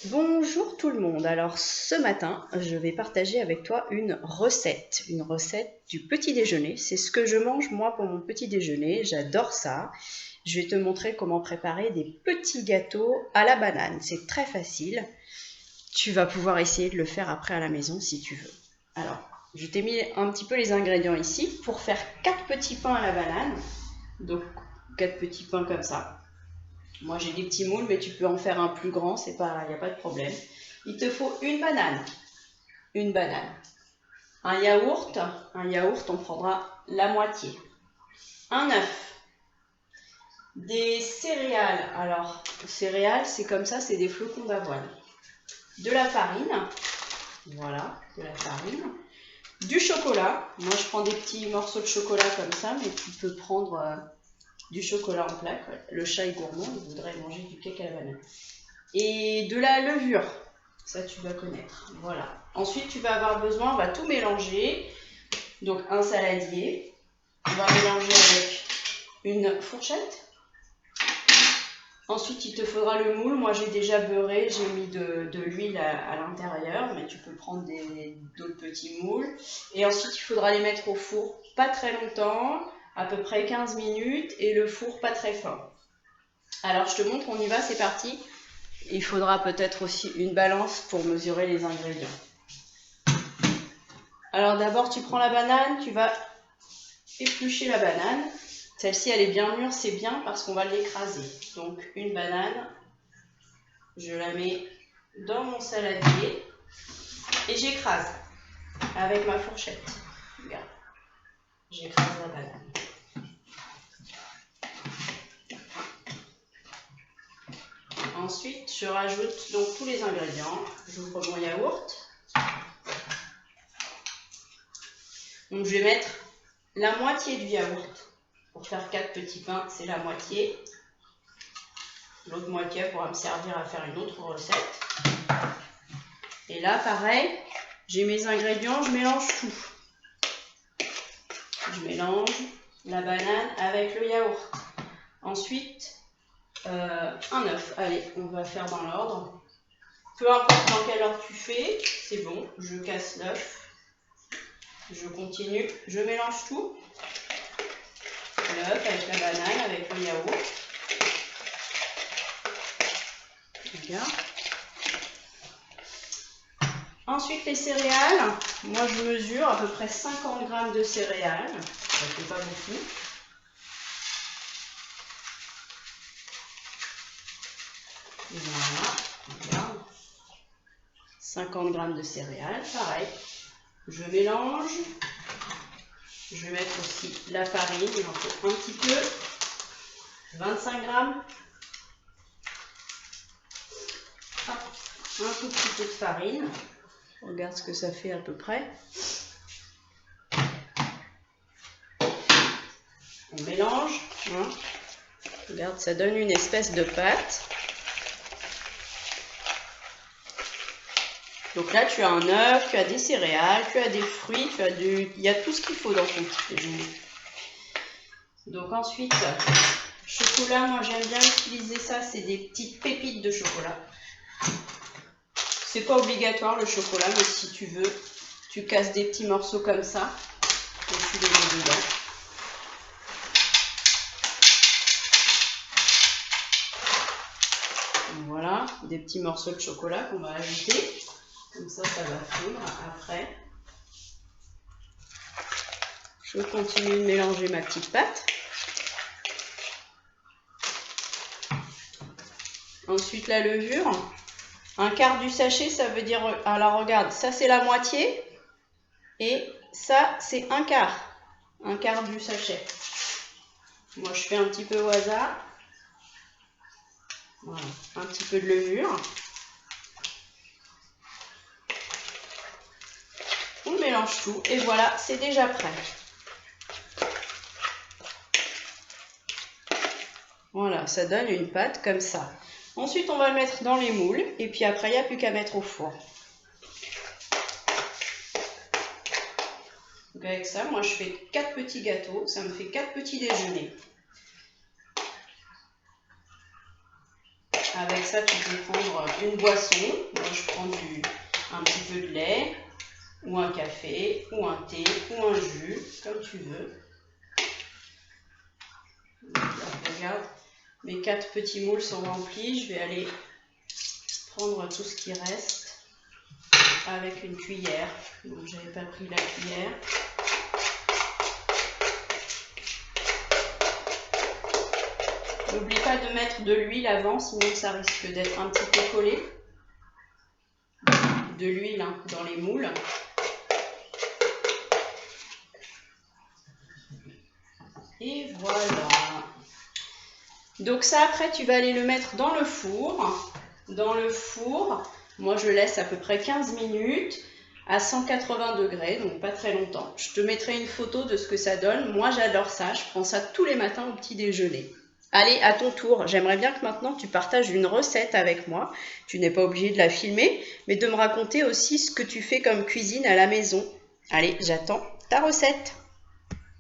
Bonjour tout le monde. Alors ce matin, je vais partager avec toi une recette du petit déjeuner. C'est ce que je mange moi pour mon petit déjeuner. J'adore ça. Je vais te montrer comment préparer des petits gâteaux à la banane. C'est très facile. Tu vas pouvoir essayer de le faire après à la maison si tu veux. Alors, je t'ai mis un petit peu les ingrédients ici pour faire 4 petits pains à la banane. Donc 4 petits pains comme ça. Moi j'ai des petits moules, mais tu peux en faire un plus grand, il n'y a pas de problème. Il te faut une banane, un yaourt on prendra la moitié, un œuf, des céréales, alors céréales c'est comme ça, c'est des flocons d'avoine, de la farine, voilà, de la farine, du chocolat, moi je prends des petits morceaux de chocolat comme ça, mais tu peux prendre du chocolat en plaque, le chat est gourmand, il voudrait manger du cake à la banane. Et de la levure, ça tu dois connaître, voilà. Ensuite tu vas avoir besoin, on va tout mélanger, donc un saladier, on va mélanger avec une fourchette. Ensuite il te faudra le moule, moi j'ai déjà beurré, j'ai mis de l'huile à l'intérieur, mais tu peux prendre d'autres petits moules. Et ensuite il faudra les mettre au four, pas très longtemps, à peu près 15 minutes, et le four pas très fort. Alors je te montre, on y va, c'est parti. Il faudra peut-être aussi une balance pour mesurer les ingrédients. Alors d'abord tu prends la banane, tu vas éplucher la banane. Celle-ci elle est bien mûre, c'est bien parce qu'on va l'écraser. Donc une banane, je la mets dans mon saladier et j'écrase avec ma fourchette. Regarde, j'écrase la banane. Ensuite je rajoute donc tous les ingrédients. J'ouvre mon yaourt. Donc je vais mettre la moitié du yaourt. Pour faire 4 petits pains, c'est la moitié. L'autre moitié pourra me servir à faire une autre recette. Et là, pareil, j'ai mes ingrédients, je mélange tout. Je mélange la banane avec le yaourt. Ensuite, un œuf. Allez, on va faire dans l'ordre. Peu importe dans quel ordre tu fais, c'est bon. Je casse l'œuf. Je continue. Je mélange tout. L'œuf avec la banane, avec le yaourt. Regarde. Ensuite les céréales, moi je mesure à peu près 50 g de céréales, ça fait pas beaucoup. Voilà, regarde. 50 g de céréales, pareil. Je mélange. Je vais mettre aussi la farine, il en faut un petit peu. 25 g. Un tout petit peu de farine. Regarde ce que ça fait à peu près. On mélange. Hein. Regarde, ça donne une espèce de pâte. Donc là, tu as un œuf, tu as des céréales, tu as des fruits, il y a tout ce qu'il faut dans ton petit déjeuner. Donc ensuite, chocolat, moi j'aime bien utiliser ça, c'est des petites pépites de chocolat. C'est pas obligatoire le chocolat, mais si tu veux, tu casses des petits morceaux comme ça et tu les mets dedans. Voilà, des petits morceaux de chocolat qu'on va ajouter. Comme ça, ça va fondre après. Je continue de mélanger ma petite pâte. Ensuite, la levure. Un quart du sachet, ça veut dire... Alors, regarde, ça, c'est la moitié. Et ça, c'est un quart. Un quart du sachet. Moi, je fais un petit peu au hasard. Voilà, un petit peu de levure. On mélange tout. Et voilà, c'est déjà prêt. Voilà, ça donne une pâte comme ça. Ensuite, on va le mettre dans les moules. Et puis après, il n'y a plus qu'à mettre au four. Donc avec ça, moi, je fais 4 petits gâteaux. Ça me fait 4 petits déjeuners. Avec ça, tu peux prendre une boisson. Moi, je prends un petit peu de lait, ou un café, ou un thé, ou un jus, comme tu veux. Regarde, mes 4 petits moules sont remplis. Je vais aller prendre tout ce qui reste avec une cuillère. Donc, j'avais pas pris la cuillère. N'oublie pas de mettre de l'huile avant, sinon ça risque d'être un petit peu collé. De l'huile hein, dans les moules. Et voilà. Donc ça, après, tu vas aller le mettre dans le four. Dans le four, moi je laisse à peu près 15 minutes à 180 degrés, donc pas très longtemps. Je te mettrai une photo de ce que ça donne. Moi j'adore ça, je prends ça tous les matins au petit déjeuner. Allez, à ton tour, j'aimerais bien que maintenant tu partages une recette avec moi. Tu n'es pas obligé de la filmer, mais de me raconter aussi ce que tu fais comme cuisine à la maison. Allez, j'attends ta recette.